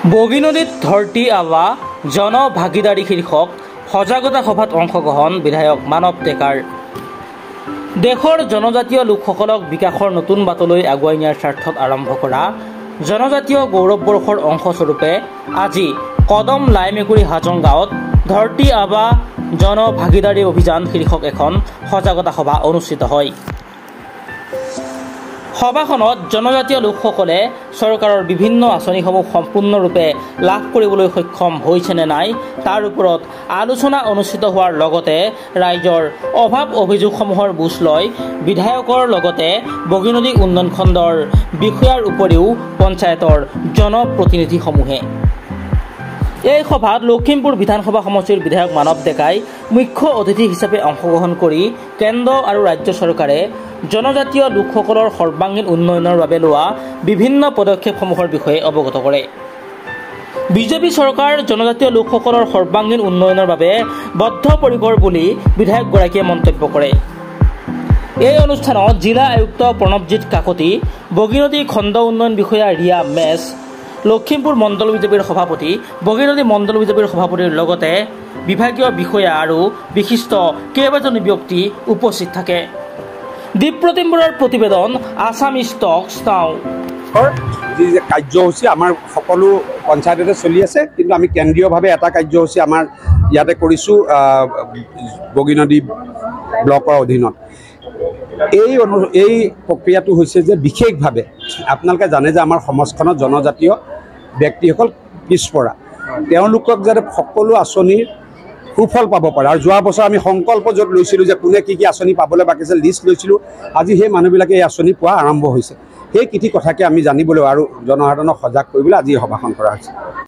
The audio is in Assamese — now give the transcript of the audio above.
বগীনদীত ধৰতি আৱা জনভাগিদাৰী শীৰ্ষক সজাগতা সভাত অংশগ্ৰহণ বিধায়ক মানৱ ডেকাৰ। দেশৰ জনজাতীয় লোকসকলক বিকাশৰ নতুন বাটলৈ আগুৱাই নিয়াৰ স্বাৰ্থত আৰম্ভ কৰা জনজাতীয় গৌৰৱ বৰ্ষৰ অংশস্বৰূপে আজি কদম লাইমেকুৰি হাজং গাঁৱত ধৰতি আৱা জনভাগিদাৰী অভিযান শীৰ্ষক এখন সজাগতা সভা অনুষ্ঠিত হয়। সভাখনত জনজাতীয় লোকসকলে চৰকাৰৰ বিভিন্ন আঁচনিসমূহ সম্পূৰ্ণৰূপে লাভ কৰিবলৈ সক্ষম হৈছে নে নাই তাৰ ওপৰত আলোচনা অনুষ্ঠিত হোৱাৰ লগতে ৰাইজৰ অভাৱ অভিযোগসমূহৰ বুজ লয় বিধায়কৰ লগতে বগীনদী উন্নয়ন খণ্ডৰ বিষয়াৰ উপৰিও পঞ্চায়তৰ জনপ্ৰতিনিধিসমূহে। এই সভাত লখিমপুৰ বিধানসভা সমষ্টিৰ বিধায়ক মানৱ ডেকাই মুখ্য অতিথি হিচাপে অংশগ্ৰহণ কৰি কেন্দ্ৰ আৰু ৰাজ্য চৰকাৰে জনজাতীয় লোকসকলৰ সৰ্বাংগীন উন্নয়নৰ বাবে লোৱা বিভিন্ন পদক্ষেপসমূহৰ বিষয়ে অৱগত কৰে। বিজেপি চৰকাৰ জনজাতীয় লোকসকলৰ সৰ্বাংগীন উন্নয়নৰ বাবে বদ্ধপৰিকৰ বুলি বিধায়কগৰাকীয়ে মন্তব্য কৰে। এই অনুষ্ঠানত জিলা আয়ুক্ত প্ৰণৱজিৎ কাকতি, বগীনদী খণ্ড উন্নয়ন বিষয়া ৰিয়া মেছ, লখিমপুৰ মণ্ডল বিজেপিৰ সভাপতি, বগীনদী মণ্ডল বিজেপিৰ সভাপতিৰ লগতে বিভাগীয় বিষয়া আৰু বিশিষ্ট কেইবাজনো ব্যক্তি উপস্থিত থাকে। দীপ্ৰতিম বৰাৰ প্ৰতিবেদন, আছামিজ টক্স নাও। যি কাৰ্যসূচী আমাৰ সকলো পঞ্চায়ততে চলি আছে, কিন্তু আমি কেন্দ্ৰীয়ভাৱে এটা কাৰ্যসূচী আমাৰ ইয়াতে কৰিছোঁ বগীনদী ব্লকৰ অধীনত। এই প্ৰক্ৰিয়াটো হৈছে যে বিশেষভাৱে আপোনালোকে জানে যে আমাৰ সমাজখনত জনজাতীয় ব্যক্তিসকল পিছপৰা, তেওঁলোকক যাতে সকলো আঁচনিৰ সুফল পাব পাৰে। আৰু যোৱা বছৰ আমি সংকল্প য'ত লৈছিলোঁ যে কোনে কি আঁচনি পাবলৈ বাকী আছে লিষ্ট লৈছিলোঁ, আজি সেই মানুহবিলাকে এই আঁচনি পোৱা আৰম্ভ হৈছে। সেই কথাকে আমি জানিবলৈ আৰু জনসাধাৰণক সজাগ কৰিবলৈ আজি সভাখন কৰা হৈছে।